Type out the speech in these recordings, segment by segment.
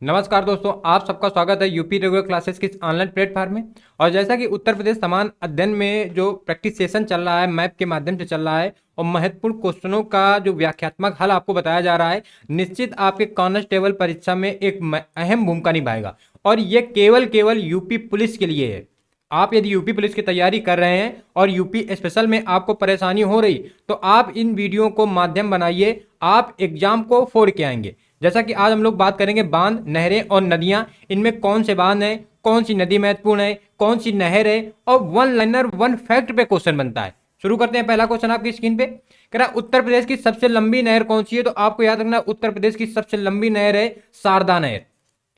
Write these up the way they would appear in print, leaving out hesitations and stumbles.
नमस्कार दोस्तों, आप सबका स्वागत है यूपी रेगुलर क्लासेस के ऑनलाइन प्लेटफॉर्म में। और जैसा कि उत्तर प्रदेश समान अध्ययन में जो प्रैक्टिस सेशन चल रहा है, मैप के माध्यम से चल रहा है और महत्वपूर्ण क्वेश्चनों का जो व्याख्यात्मक हल आपको बताया जा रहा है, निश्चित आपके कांस्टेबल परीक्षा में एक अहम भूमिका निभाएगा। और ये केवल केवल यूपी पुलिस के लिए है। आप यदि यूपी पुलिस की तैयारी कर रहे हैं और यूपी स्पेशल में आपको परेशानी हो रही, तो आप इन वीडियो को माध्यम बनाइए, आप एग्जाम को फोड़ के आएंगे। जैसा कि आज हम लोग बात करेंगे बांध, नहरें और नदियां, इनमें कौन से बांध हैं, कौन सी नदी महत्वपूर्ण है, कौन सी नहर है, और वन लाइनर वन फैक्ट पे क्वेश्चन बनता है। शुरू करते हैं। पहला क्वेश्चन आपकी स्क्रीन पे कह रहा है उत्तर प्रदेश की सबसे लंबी नहर कौन सी है। तो आपको याद रखना, उत्तर प्रदेश की सबसे लंबी नहर है शारदा नहर।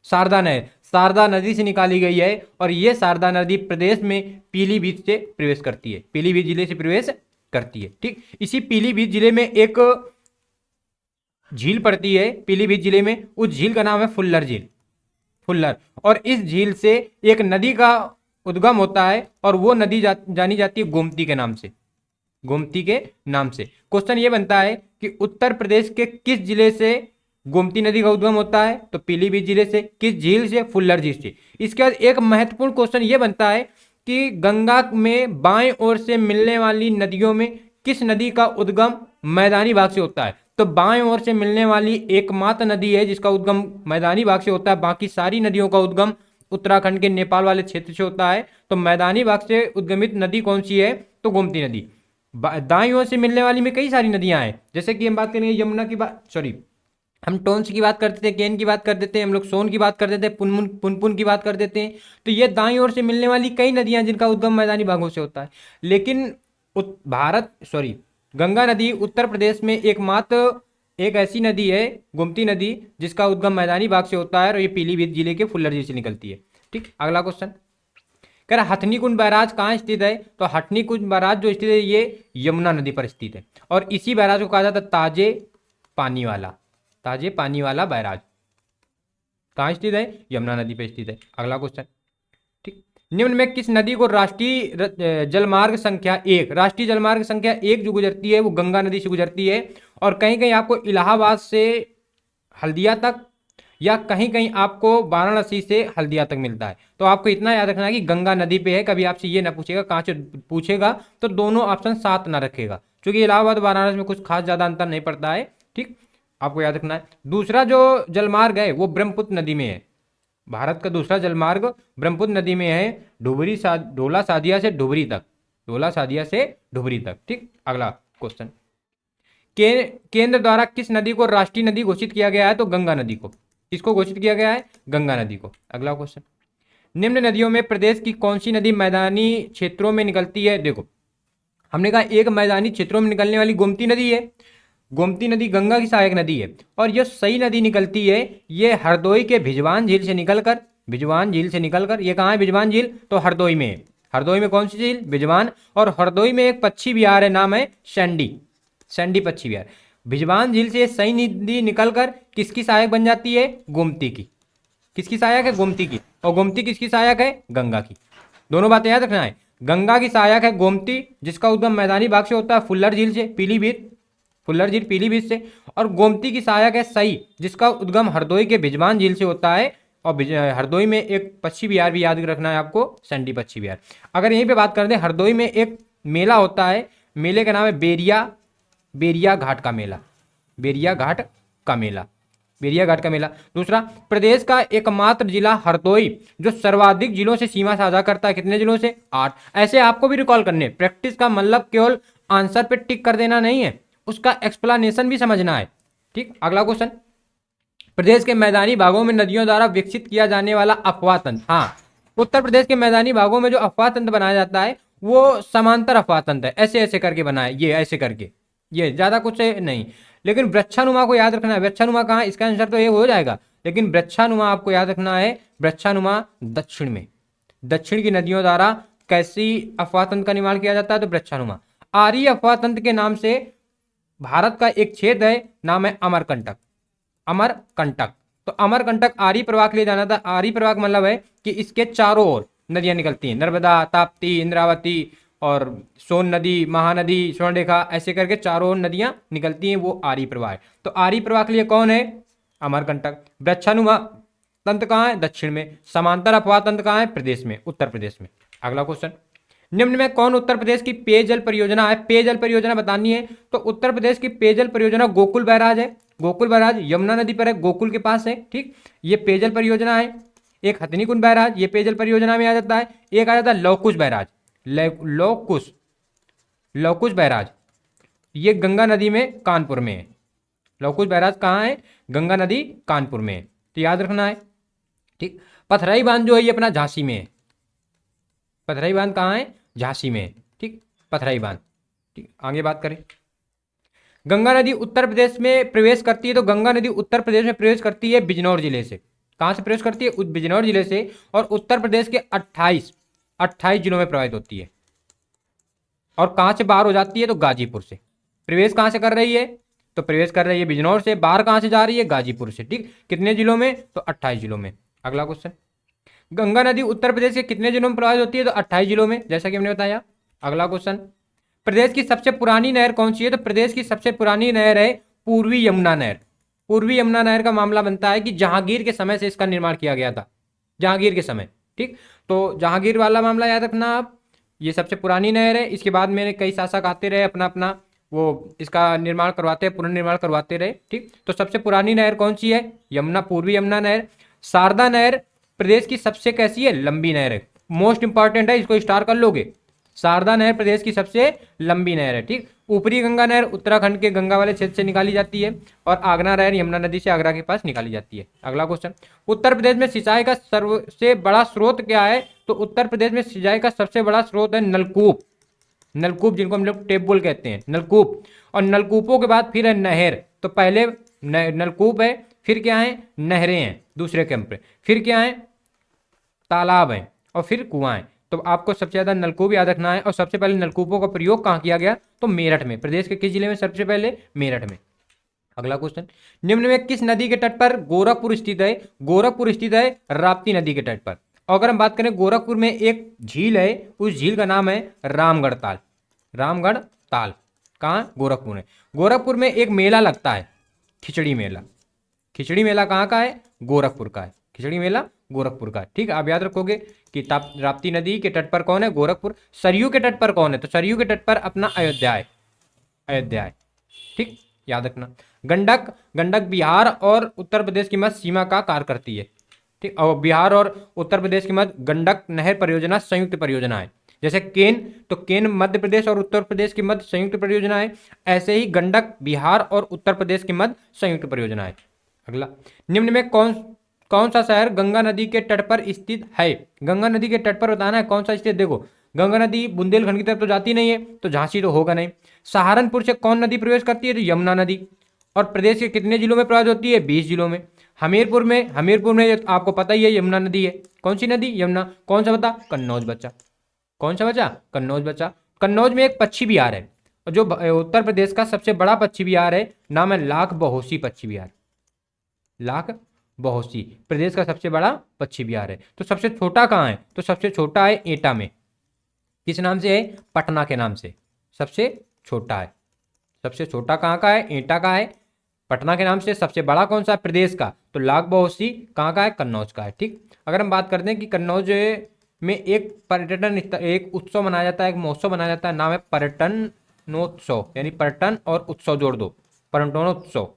शारदा नहर शारदा नदी से निकाली गई है और यह शारदा नदी प्रदेश में पीलीभीत से प्रवेश करती है, पीलीभीत जिले से प्रवेश करती है। ठीक, इसी पीलीभीत जिले में एक झील पड़ती है, पीलीभीत जिले में। उस झील का नाम है फुल्लर झील, फुल्लर। और इस झील से एक नदी का उद्गम होता है और वो नदी जानी जाती है गोमती के नाम से, गोमती के नाम से। क्वेश्चन ये बनता है कि उत्तर प्रदेश के किस जिले से गोमती नदी का उद्गम होता है। तो पीलीभीत जिले से। किस झील से? फुल्लर झील से। इसके बाद एक महत्वपूर्ण क्वेश्चन ये बनता है कि गंगा में बाएं ओर से मिलने वाली नदियों में किस नदी का उद्गम मैदानी भाग से होता है। तो बाएं ओर से मिलने वाली एकमात्र नदी है जिसका उद्गम मैदानी भाग से होता है। बाकी सारी नदियों का उद्गम उत्तराखंड के नेपाल वाले क्षेत्र से होता है। तो मैदानी भाग से उद्गमित नदी कौन सी है? तो गोमती नदी। दाईं ओर से मिलने वाली में कई सारी नदियां हैं, जैसे कि हम बात करेंगे यमुना की बात, सॉरी, हम टोंस की बात करते थे, केन की बात कर देते हैं, हम लोग सोन की बात कर देते हैं, पुनपुन पुनपुन की बात कर देते हैं। तो ये दाईं ओर से मिलने वाली कई नदियां जिनका उद्गम मैदानी भागों से होता है। लेकिन गंगा नदी उत्तर प्रदेश में एकमात्र एक ऐसी नदी है, गोमती नदी, जिसका उद्गम मैदानी भाग से होता है और ये पीलीभीत जिले के फुल्लर झील से निकलती है। ठीक, अगला क्वेश्चन कह रहा हथनी कुंड बैराज कहाँ स्थित है। तो हथनी कुंड बैराज जो स्थित है ये यमुना नदी पर स्थित है और इसी बैराज को कहा जाता है ताजे पानी वाला, ताजे पानी वाला बैराज। कहाँ स्थित है? यमुना नदी पर स्थित है। अगला क्वेश्चन, ठीक, निम्न में किस नदी को राष्ट्रीय जलमार्ग संख्या 1, राष्ट्रीय जलमार्ग संख्या 1 जो गुजरती है वो गंगा नदी से गुजरती है। और कहीं कहीं आपको इलाहाबाद से हल्दिया तक या कहीं कहीं आपको वाराणसी से हल्दिया तक मिलता है। तो आपको इतना याद रखना है कि गंगा नदी पे है। कभी आपसे ये ना पूछेगा कहाँ से पूछेगा तो दोनों ऑप्शन साथ ना रखेगा, क्योंकि इलाहाबाद वाराणसी में कुछ खास ज़्यादा अंतर नहीं पड़ता है। ठीक, आपको याद रखना है। दूसरा जो जलमार्ग है वो ब्रह्मपुत्र नदी में है। भारत का दूसरा जलमार्ग ब्रह्मपुत्र नदी में है, ढोला सादिया से ढुबरी तक, ढोला सादिया से ढुबरी तक। ठीक, अगला क्वेश्चन, केंद्र द्वारा किस नदी को राष्ट्रीय नदी घोषित किया गया है। तो गंगा नदी को। किसको घोषित किया गया है? गंगा नदी को। अगला क्वेश्चन, निम्न नदियों में प्रदेश की कौन सी नदी मैदानी क्षेत्रों में निकलती है। देखो, हमने कहा एक मैदानी क्षेत्रों में निकलने वाली गोमती नदी है। गोमती नदी गंगा की सहायक नदी है और यह सही नदी निकलती है, ये हरदोई के भिजवान झील से निकलकर, भिजवान झील से निकलकर, ये कहाँ है भिजवान झील? तो हरदोई में है। हरदोई में कौन सी झील? भिजवान। और हरदोई में एक पक्षी विहार है, नाम है सैंडी, सैंडी पक्षी विहार। भिजवान झील से सही नदी निकलकर किसकी सहायक बन जाती है? गोमती की। किसकी सहायक है? गोमती की। और गोमती किसकी सहायक है? गंगा की। दोनों बातें याद रखना है। गंगा की सहायक है गोमती, जिसका उद्गम मैदानी भाग से होता है फुल्लर झील से, पीलीभीत, फुल्लर झील पीलीभीत से। और गोमती की सहायक है सई, जिसका उद्गम हरदोई के भिजवान झील से होता है। और हरदोई में एक पक्षी विहार भी याद रखना है आपको, सैंडी पक्षी विहार। अगर यहीं पे बात कर दें, हरदोई में एक मेला होता है, मेले का नाम है बेरिया घाट का मेला, बेरिया घाट का मेला, बेरिया घाट का मेला। दूसरा, प्रदेश का एकमात्र जिला हरदोई जो सर्वाधिक जिलों से सीमा साझा करता है। कितने जिलों से? 8। ऐसे आपको भी रिकॉल करने। प्रैक्टिस का मतलब केवल आंसर पे टिक कर देना नहीं है, उसका एक्सप्लेनेशन भी समझना है। ठीक, अगला क्वेश्चन, प्रदेश के मैदानी भागों में नदियों द्वारा विकसित किया जाने वाला अफवाह तंत्र। हाँ, उत्तर प्रदेश के मैदानी भागों में जो अफवाह तंत्र बनाया जाता है वो समांतर अफवाह तंत्र है, ऐसे ऐसे करके बनाए, ये ऐसे करके, ये ज्यादा कुछ नहीं। लेकिन वृक्षानुमा को याद रखना है। वृक्षानुमा कहाँ? इसका आंसर तो ये हो जाएगा, लेकिन वृक्षानुमा आपको याद रखना है। वृक्षानुमा दक्षिण में, दक्षिण की नदियों द्वारा कैसी अफवाह तंत्र का निर्माण किया जाता है? तो वृक्षानुमा। आर्य अफवाह तंत्र के नाम से भारत का एक क्षेत्र है, नाम है अमरकंटक, अमरकंटक। तो अमरकंटक आर्य प्रवाह के लिए जाना था। आर्य प्रवाह का मतलब है कि इसके चारों ओर नदियां निकलती हैं, नर्मदा, ताप्ती, इंद्रावती और सोन नदी, महानदी, स्वर्णरेखा, ऐसे करके चारों ओर नदियां निकलती हैं, वो आर्य प्रवाह है। तो आर्य प्रवाह के लिए कौन है? अमरकंटक। वृक्षानुमा तंत्र कहाँ है? दक्षिण में। समांतर अपवाह तंत्र कहाँ है? प्रदेश में, उत्तर प्रदेश में। अगला क्वेश्चन, निम्न में कौन उत्तर प्रदेश की पेयजल परियोजना है? पेयजल परियोजना बतानी है तो उत्तर प्रदेश की पेयजल परियोजना गोकुल बैराज है। गोकुल बैराज यमुना नदी पर है, गोकुल के पास है। ठीक, ये पेयजल परियोजना है। एक हथनीकुंड बैराज, ये पेयजल परियोजना में आ जाता है। एक आ जाता है लौकुश बैराज, लौकुश लौकुश बैराज, ये गंगा नदी में कानपुर में है। लौकुश बैराज कहाँ है? गंगा नदी कानपुर में है, तो याद रखना है। ठीक, पथराई बांध जो है ये अपना झांसी में है। पथराई बांध कहाँ है? झांसी में है। ठीक, पथराई बांध। ठीक, आगे बात करें, गंगा नदी उत्तर प्रदेश में प्रवेश करती है तो गंगा नदी उत्तर प्रदेश में प्रवेश करती है बिजनौर जिले से। कहाँ से प्रवेश करती है? बिजनौर जिले से, और उत्तर प्रदेश के 28 जिलों में प्रवाहित होती है। और कहाँ से बाहर हो जाती है? तो गाजीपुर से। प्रवेश कहाँ से कर रही है? तो प्रवेश कर रही है बिजनौर से, बाहर कहाँ से जा रही है? गाजीपुर से। ठीक, कितने जिलों में? तो 28 जिलों में। अगला क्वेश्चन, गंगा नदी उत्तर प्रदेश के कितने जिलों में प्रवाहित होती है? तो 28 जिलों में, जैसा कि हमने बताया। अगला क्वेश्चन, प्रदेश की सबसे पुरानी नहर कौन सी है? तो प्रदेश की सबसे पुरानी नहर है पूर्वी यमुना नहर। पूर्वी यमुना नहर का मामला बनता है कि जहांगीर के समय से इसका निर्माण किया गया था, जहांगीर के समय। ठीक, तो जहांगीर वाला मामला याद रखना आप, ये सबसे पुरानी नहर है। इसके बाद मेरे कई शासक आते रहे, अपना अपना वो इसका निर्माण करवाते, पुनर्निर्माण करवाते रहे। ठीक, तो सबसे पुरानी नहर कौन सी है? यमुना, पूर्वी यमुना नहर। शारदा नहर प्रदेश की सबसे कैसी है? लंबी नहर है। मोस्ट इंपॉर्टेंट है, इसको स्टार कर लोगे। शारदा नहर प्रदेश की सबसे लंबी नहर है। ठीक, ऊपरी गंगा नहर उत्तराखंड के गंगा वाले क्षेत्र से निकाली जाती है, और आगरा नहर यमुना नदी से आगरा के पास निकाली जाती है। अगला क्वेश्चन, उत्तर प्रदेश में सिंचाई का सबसे बड़ा स्रोत क्या है? तो उत्तर प्रदेश में सिंचाई का सबसे बड़ा स्रोत है नलकूप। नलकूप, जिनको हम लोग टेपबुल कहते हैं, नलकूप। और नलकूपों के बाद फिर है नहर। तो पहले नलकूप है, फिर क्या है? नहरें हैं दूसरे क्रम पे, फिर क्या है? तालाब हैं, और फिर कुआं हैं। तो आपको सबसे ज़्यादा नलकूप याद रखना है। और सबसे पहले नलकूपों का प्रयोग कहाँ किया गया? तो मेरठ में। प्रदेश के किस जिले में? सबसे पहले मेरठ में। अगला क्वेश्चन, निम्न में किस नदी के तट पर गोरखपुर स्थित है? गोरखपुर स्थित है राप्ती नदी के तट पर। और अगर हम बात करें, गोरखपुर में एक झील है, उस झील का नाम है रामगढ़ ताल। रामगढ़ ताल कहाँ? गोरखपुर में। गोरखपुर में एक मेला लगता है, खिचड़ी मेला। खिचड़ी मेला कहाँ का है? गोरखपुर का है। खिचड़ी मेला गोरखपुर का है। ठीक है, आप याद रखोगे कि राप्ती नदी के तट पर कौन है? गोरखपुर। सरयू के तट पर कौन है? तो सरयू के तट पर अपना अयोध्या है। अयोध्या है। ठीक, याद रखना। गंडक, गंडक बिहार और उत्तर प्रदेश की मध्य सीमा का कार्य करती है। ठीक, और बिहार और उत्तर प्रदेश के मध्य गंडक नहर परियोजना संयुक्त परियोजना है। जैसे केन, तो केन मध्य प्रदेश और उत्तर प्रदेश के मध्य संयुक्त परियोजना है, ऐसे ही गंडक बिहार और उत्तर प्रदेश के मध्य संयुक्त परियोजना है। अगला, निम्न में कौन कौन सा शहर गंगा नदी के तट पर स्थित है? गंगा नदी के तट पर बताना है कौन सा स्थित। देखो, गंगा नदी बुंदेलखंड की तरफ तो जाती नहीं है, तो झांसी तो होगा नहीं। सहारनपुर से कौन नदी प्रवेश करती है? तो यमुना नदी। और प्रदेश के कितने जिलों में प्रवाहित होती है? 20 जिलों में। हमीरपुर में आपको पता ही है यमुना नदी है। कौन सी नदी? यमुना। कौन सा बता? कन्नौज बच्चा। कौन सा बचा? कन्नौज बच्चा। कन्नौज में एक पक्षी विहार है, और जो उत्तर प्रदेश का सबसे बड़ा पक्षी विहार है, नाम है लाख बहोसी पक्षी विहार। लाख बहोसी प्रदेश का सबसे बड़ा पक्षी विहार है। तो सबसे छोटा कहाँ है? तो सबसे छोटा है एटा में। किस नाम से है? पटना के नाम से सबसे छोटा है। सबसे छोटा कहाँ का है? एटा का है, पटना के नाम से। सबसे बड़ा कौन सा है प्रदेश का? तो लाख बहोसी कहाँ का है? कन्नौज का है। ठीक, अगर हम बात करते हैं कि कन्नौज में एक पर्यटन एक उत्सव मनाया जाता है, एक महोत्सव मनाया जाता है, नाम है पर्यटनोत्सव, यानी पर्यटन और उत्सव जोड़ दो, पर्यटनोत्सव।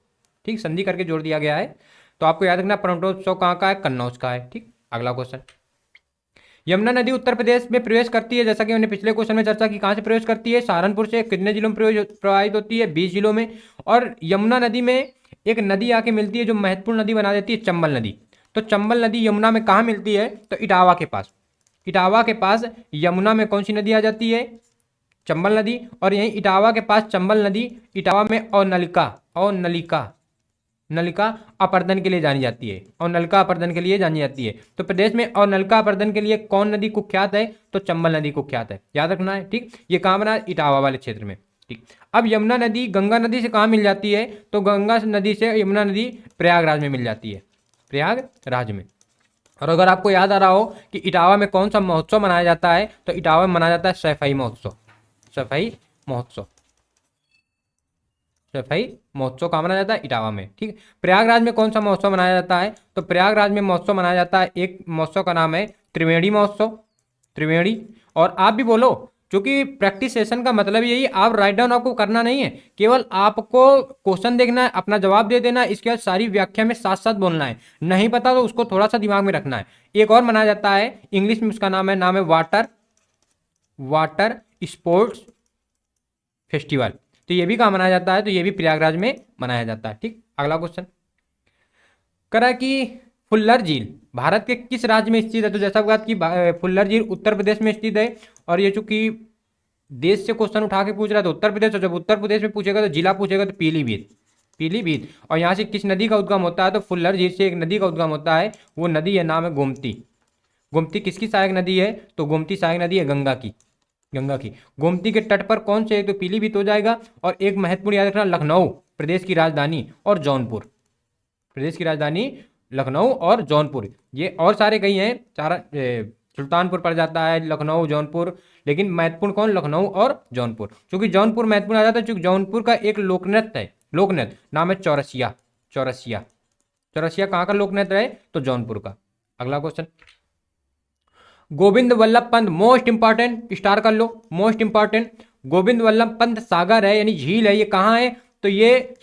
ठीक, संधि करके जोड़ दिया गया है। तो आपको याद रखना पर्यटनोत्सव कहाँ का है? कन्नौज का है। ठीक, अगला क्वेश्चन, यमुना नदी उत्तर प्रदेश में प्रवेश करती है, जैसा कि हमने पिछले क्वेश्चन में चर्चा की, कहाँ से प्रवेश करती है? सहारनपुर से। कितने जिलों में प्रवाहित होती है? 20 जिलों में। और यमुना नदी में एक नदी आके मिलती है जो महत्वपूर्ण नदी बना देती है, चंबल नदी। तो चंबल नदी यमुना में कहाँ मिलती है? तो इटावा के पास। इटावा के पास यमुना में कौन सी नदी आ जाती है? चंबल नदी। और यहीं इटावा के पास चंबल नदी, इटावा में और नलिका अपर्दन के लिए जानी जाती है, और नलका अपर्दन के लिए जानी जाती है। तो प्रदेश में और नलका अपर्दन के लिए कौन नदी कुख्यात है? तो चंबल नदी कुख्यात है, याद रखना है। ठीक, ये कहाँ बना? इटावा वाले क्षेत्र में। ठीक, अब यमुना नदी गंगा नदी से कहाँ मिल जाती है? तो गंगा नदी से यमुना नदी प्रयागराज में मिल जाती है, प्रयागराज में। और अगर आपको याद आ रहा हो कि इटावा में कौन सा महोत्सव मनाया जाता है, तो इटावा में मनाया जाता है सैफई महोत्सव। सैफई महोत्सव। सफाई महोत्सव कहाँ मनाया जाता है? इटावा में। ठीक। प्रयागराज में कौन सा महोत्सव मनाया जाता है? तो प्रयागराज में महोत्सव मनाया जाता है, एक महोत्सव का नाम है त्रिवेणी महोत्सव। त्रिवेणी। और आप भी बोलो, क्योंकि प्रैक्टिस सेशन का मतलब यही, आप राइट डाउन आपको करना नहीं है, केवल आपको क्वेश्चन देखना है, अपना जवाब दे देना है, इसके बाद सारी व्याख्या में साथ साथ बोलना है। नहीं पता तो उसको थोड़ा सा दिमाग में रखना है। एक और मनाया जाता है इंग्लिश में, उसका नाम है वाटर स्पोर्ट्स फेस्टिवल। तो ये भी कहाँ मनाया जाता है? तो ये भी प्रयागराज में मनाया जाता है। ठीक। अगला क्वेश्चन करा कि फुल्लर झील भारत के किस राज्य में स्थित है? तो जैसा बात की फुल्लर झील उत्तर प्रदेश में स्थित है। और ये चूंकि देश से क्वेश्चन उठा के पूछ रहा है तो उत्तर प्रदेश, और जब उत्तर प्रदेश में पूछेगा तो जिला पूछेगा तो पीलीभीत। पीलीभीत। और यहाँ से किस नदी का उद्गम होता है? तो फुल्लर झील से एक नदी का उद्गम होता है, वो नदी है नाम है गोमती। गोमती किसकी सहायक नदी है? तो गोमती सहायक नदी है गंगा की। गंगा की। गोमती के तट पर कौन से? तो पीलीभीत हो जाएगा। और एक महत्वपूर्ण याद रखना, लखनऊ प्रदेश की राजधानी, और जौनपुर प्रदेश की राजधानी लखनऊ और जौनपुर। ये और सारे कहीं हैं, सुल्तानपुर पड़ जाता है, लखनऊ, जौनपुर, लेकिन महत्वपूर्ण कौन? लखनऊ और जौनपुर। क्योंकि जौनपुर महत्वपूर्ण आ जाता है, क्योंकि जौनपुर का एक लोकनृत्य है, लोकनृत्य नाम है चौरसिया। चौरसिया। चौरसिया कहाँ का लोकनृत्य है? तो जौनपुर का। अगला question, Govind Vallabh Pant, most important, star कर लो, मोस्ट इंपॉर्टेंट। गोविंद वल्लभ पंत सागर है यानी झील है, ये कहाँ है? तो ये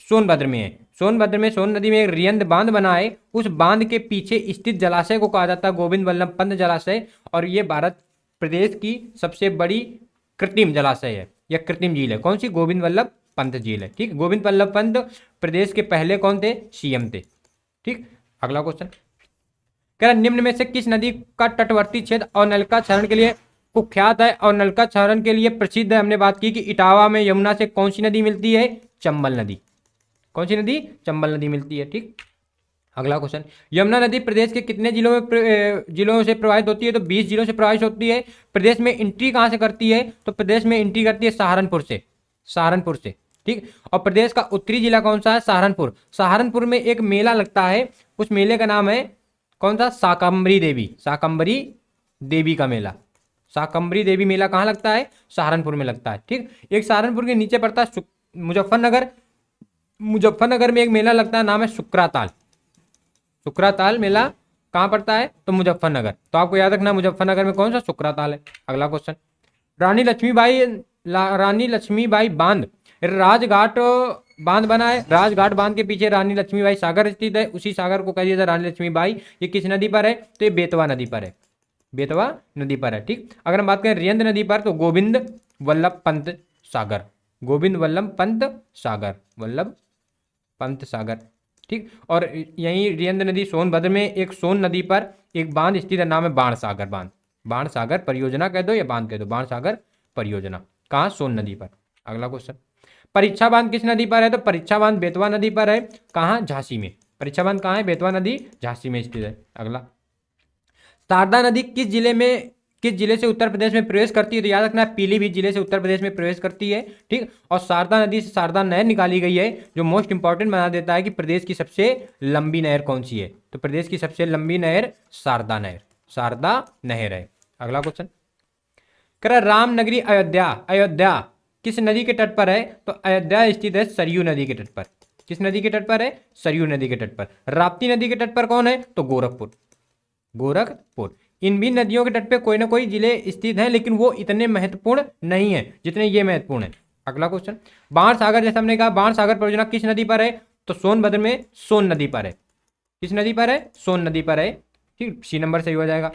सोनभद्र में है। सोनभद्र में सोन नदी में एक रियंद बांध बना है, उस बांध के पीछे स्थित जलाशय को कहा जाता है गोविंद वल्लभ पंत जलाशय। और ये भारत प्रदेश की सबसे बड़ी कृत्रिम जलाशय है या कृत्रिम झील है। कौन सी? गोविंद वल्लभ पंत झील है। ठीक। गोविंद वल्लभ पंत प्रदेश के पहले कौन थे? सीएम थे। ठीक। अगला क्वेश्चन कह रहा, निम्न में से किस नदी का तटवर्ती क्षेत्र अवनलका क्षरण के लिए कुख्यात है? अवनलका क्षरण के लिए प्रसिद्ध है। हमने बात की कि इटावा में यमुना से कौन सी नदी मिलती है? चंबल नदी। कौन सी नदी? चंबल नदी मिलती है। ठीक। अगला क्वेश्चन, यमुना नदी प्रदेश के कितने जिलों से प्रवाहित होती है? तो 20 जिलों से प्रवाहित होती है। प्रदेश में एंट्री कहाँ से करती है? तो प्रदेश में एंट्री करती है सहारनपुर से। सहारनपुर से। ठीक। और प्रदेश का उत्तरी जिला कौन सा है? सहारनपुर। सहारनपुर में एक मेला लगता है, उस मेले का नाम है कौन सा? शाकंभरी देवी। शाकंभरी देवी का मेला। शाकंभरी देवी मेला कहाँ लगता है? सहारनपुर में लगता है। ठीक। एक सहारनपुर के नीचे पड़ता है मुजफ्फरनगर। मुजफ्फरनगर में एक मेला लगता है, नाम है शुक्राताल। शुक्राताल मेला कहाँ पड़ता है? तो मुजफ्फरनगर। तो आपको याद रखना मुजफ्फरनगर में कौन सा? शुक्राताल है। अगला क्वेश्चन, रानी लक्ष्मीबाई बांध राजघाट बांध बना है। राजघाट बांध के पीछे रानी लक्ष्मीबाई सागर स्थित है, उसी सागर को कह दिया जाता रानी लक्ष्मीबाई। ये किस नदी पर है? तो ये बेतवा नदी पर है। बेतवा नदी पर है। ठीक। अगर हम बात करें रियंद नदी पर, तो गोविंद वल्लभ पंत सागर। गोविंद वल्लभ पंत सागर। वल्लभ पंत सागर। ठीक। और यही रियंद नदी सोनभद्र में एक सोन नदी पर एक बांध स्थित है, नाम है बाण सागर बांध। बाण सागर परियोजना कह दो या बांध कह दो, बाण सागर परियोजना। कहाँ? सोन नदी पर। अगला क्वेश्चन, परीक्षा बांध किस नदी पर है? तो परीक्षा बांध बेतवा नदी पर है। कहाँ? झांसी में। परीक्षा बांध कहाँ है? बेतवा नदी झांसी में स्थित है। अगला, शारदा नदी किस जिले से उत्तर प्रदेश में प्रवेश करती है? तो याद रखना है पीलीभीत जिले से उत्तर प्रदेश में प्रवेश करती है। ठीक। और शारदा नदी से शारदा नहर निकाली गई है, जो मोस्ट इंपॉर्टेंट बना देता है कि प्रदेश की सबसे लंबी नहर कौन सी है? तो प्रदेश की सबसे लंबी नहर शारदा नहर। शारदा नहर है। अगला क्वेश्चन, कह रामनगरी अयोध्या, अयोध्या किस नदी के तट पर है? तो अयोध्या स्थित है सरयू नदी के तट पर। किस नदी के तट पर है? सरयू नदी के तट पर। राप्ती नदी के तट पर कौन है? तो गोरखपुर। गोरखपुर। इन भी नदियों के तट पे कोई ना कोई जिले स्थित हैं, लेकिन वो इतने महत्वपूर्ण नहीं है जितने ये महत्वपूर्ण है। अगला क्वेश्चन, बाण सागर, जैसे हमने कहा बाण सागर परियोजना किस नदी पर है? तो सोनभद्र में सोन नदी पर है। किस नदी पर है? सोन नदी पर है। ठीक। सी नंबर सही हो जाएगा।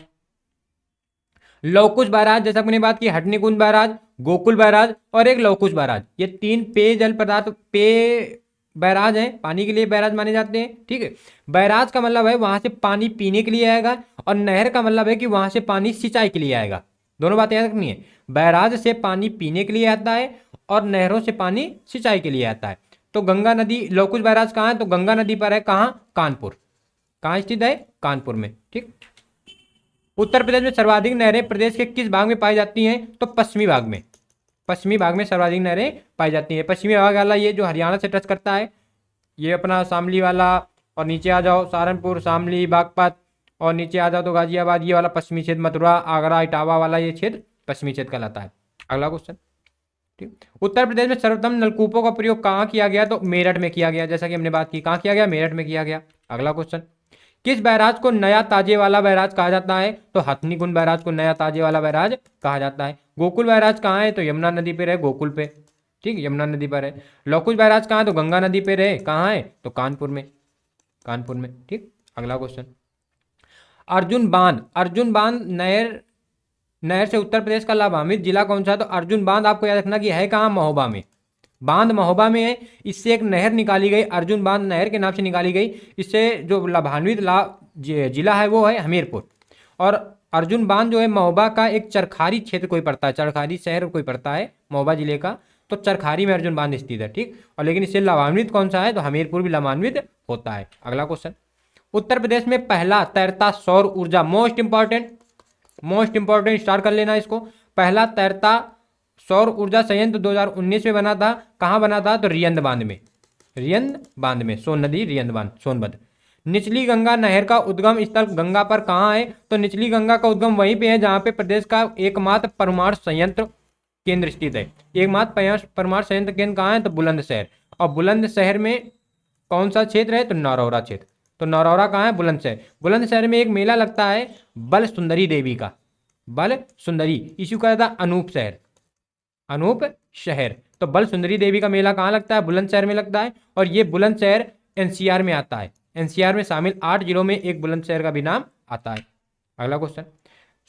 लवकुश बैराज, जैसा हमने बात की हटनीकुंड बैराज, गोकुल बैराज और एक लवकुश बैराज, ये 3 पेयजल पदार्थ बैराज है, पानी के लिए बैराज माने जाते हैं। ठीक है। बैराज का मतलब है वहां से पानी पीने के लिए आएगा, और नहर का मतलब है कि वहां से पानी सिंचाई के लिए आएगा। दोनों बातें याद रखनी है। बैराज से पानी पीने के लिए आता है और नहरों से पानी सिंचाई के लिए आता है। तो गंगा नदी, लवकुश बैराज कहाँ है? तो गंगा नदी पर है। कहाँ? कानपुर। कहाँ स्थित है? कानपुर में। ठीक। उत्तर प्रदेश में सर्वाधिक नहरें प्रदेश के किस भाग में पाई जाती हैं? तो पश्चिमी भाग में। पश्चिमी भाग में सर्वाधिक नहरें पाई जाती हैं। पश्चिमी भाग वाला ये जो हरियाणा से टच करता है, ये अपना शामली वाला, और नीचे आ जाओ सहारनपुर, शामली, बागपत, और नीचे आ जाओ तो गाजियाबाद, ये वाला पश्चिमी क्षेत्र, मथुरा, आगरा, इटावा वाला ये क्षेत्र पश्चिमी क्षेत्र कहलाता है। अगला क्वेश्चन, ठीक। उत्तर प्रदेश में सर्वप्रथम नलकूपों का प्रयोग कहाँ किया गया? तो मेरठ में किया गया, जैसा कि हमने बात की। कहाँ किया गया? मेरठ में किया गया। अगला क्वेश्चन, किस बैराज को नया ताजे वाला बैराज कहा जाता है? तो हथनी कुंड बैराज को नया ताजे वाला बैराज कहा जाता है। गोकुल बैराज कहाँ है? तो यमुना नदी पे रहे, गोकुल पे, ठीक, यमुना नदी पर है। लौकुश बैराज कहाँ है? तो गंगा नदी पे रहे, कहाँ है? तो कानपुर में, कानपुर में, ठीक। अगला क्वेश्चन, अर्जुन बांध, अर्जुन बांध नहर, नहर से उत्तर प्रदेश का लाभान्वित जिला कौन सा है? तो अर्जुन बांध आपको याद रखना कि है कहाँ? महोबा में, बांध महोबा में है। इससे एक नहर निकाली गई, अर्जुन बांध नहर के नाम से निकाली गई। इससे जो लाभान्वित जिला है वो है हमीरपुर। और अर्जुन बांध जो है महोबा का एक चरखारी क्षेत्र कोई पड़ता है, चरखारी शहर कोई पड़ता है महोबा जिले का, तो चरखारी में अर्जुन बांध स्थित है, ठीक। और लेकिन इससे लाभान्वित कौन सा है? तो हमीरपुर भी लाभान्वित होता है। अगला क्वेश्चन, उत्तर प्रदेश में पहला तैरता सौर ऊर्जा, most important, most important, start कर लेना इसको। पहला तैरता सौर ऊर्जा संयंत्र 2019 में बना था। कहाँ बना था? तो रियंद बांध में, रियंद बांध में, सोन नदी रियंद बांध, सोनभद्र। निचली गंगा नहर का उद्गम स्थल गंगा पर कहाँ है? तो निचली गंगा का उद्गम वहीं पे है जहाँ पे प्रदेश का एकमात्र परमाणु संयंत्र केंद्र स्थित है। एकमात्र परमाणु संयंत्र केंद्र कहाँ है? तो बुलंदशहर। और बुलंदशहर में कौन सा क्षेत्र है? तो नरौरा क्षेत्र। तो नरौरा कहाँ है? बुलंदशहर। बुलंदशहर में एक मेला लगता है बल सुंदरी देवी का, बल सुंदरी, इसी को कहता है अनूप शहर, अनूप शहर। तो बल सुंदरी देवी का मेला कहाँ लगता है? बुलंदशहर में लगता है। और ये बुलंदशहर एनसीआर में आता है, एनसीआर में शामिल 8 जिलों में एक बुलंदशहर का भी नाम आता है। अगला क्वेश्चन,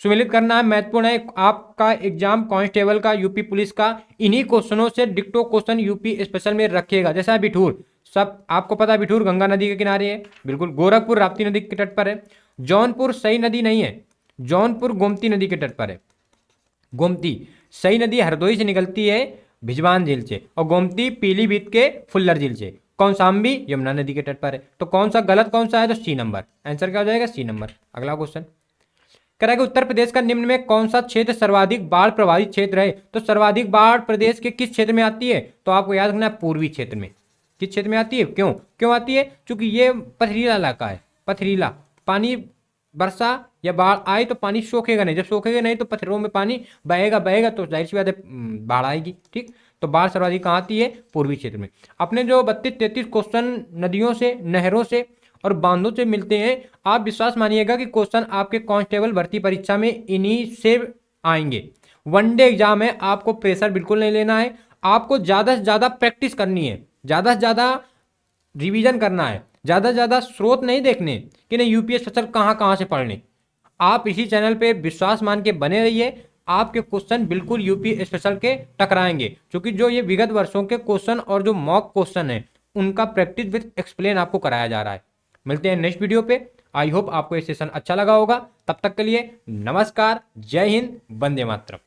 सुमेलित करना है, महत्वपूर्ण है, आपका एग्जाम कांस्टेबल का, यूपी पुलिस का, इन्हीं क्वेश्चनों से डिक्टो क्वेश्चन यूपी स्पेशल में रखेगा। जैसा बिठूर, सब आपको पता है, बिठूर गंगा नदी के किनारे है, बिल्कुल। गोरखपुर राप्ती नदी के तट पर है। जौनपुर सई नदी नहीं है, जौनपुर गोमती नदी के तट पर है। गोमती, सई नदी हरदोई से निकलती है भिजवान झील से, और गोमती पीलीभीत के फुल्लर झील से। कौशाम्बी यमुना नदी के तट पर है। तो कौन सा गलत कौन सा है? तो सी नंबर, आंसर क्या हो जाएगा? सी नंबर। अगला क्वेश्चन कह रहा है कि उत्तर प्रदेश का निम्न में कौन सा क्षेत्र सर्वाधिक बाढ़ प्रभावित क्षेत्र है? तो सर्वाधिक बाढ़ प्रदेश के किस क्षेत्र में आती है? तो आपको याद रखना है पूर्वी क्षेत्र में। किस क्षेत्र में आती है? क्यों क्यों आती है? क्योंकि ये पथरीला इलाका है, पथरीला, पानी वर्षा या बाढ़ आए तो पानी सोखेगा नहीं, जब सोखेगा नहीं तो पत्थरों में पानी बहेगा, बहेगा तो जाहिर सी बात है बाढ़ आएगी, ठीक। तो बाढ़ सर्वाधिक कहाँ आती है? पूर्वी क्षेत्र में। अपने जो 32-33 क्वेश्चन नदियों से, नहरों से और बांधों से मिलते हैं, आप विश्वास मानिएगा कि क्वेश्चन आपके कांस्टेबल भर्ती परीक्षा में इन्हीं से आएंगे। वनडे एग्जाम है, आपको प्रेशर बिल्कुल नहीं लेना है, आपको ज़्यादा से ज़्यादा प्रैक्टिस करनी है, ज़्यादा से ज़्यादा रिवीजन करना है, ज़्यादा से ज़्यादा स्रोत नहीं देखने कि नहीं यूपीएस स्पेशल कहाँ कहाँ से पढ़ने। आप इसी चैनल पे विश्वास मान के बने रहिए, आपके क्वेश्चन बिल्कुल यूपी स्पेशल के टकराएंगे, क्योंकि जो ये विगत वर्षों के क्वेश्चन और जो मॉक क्वेश्चन है उनका प्रैक्टिस विद एक्सप्लेन आपको कराया जा रहा है। मिलते हैं नेक्स्ट वीडियो पे। आई होप आपको ये सेशन अच्छा लगा होगा। तब तक के लिए नमस्कार, जय हिंद, वंदे मातरम।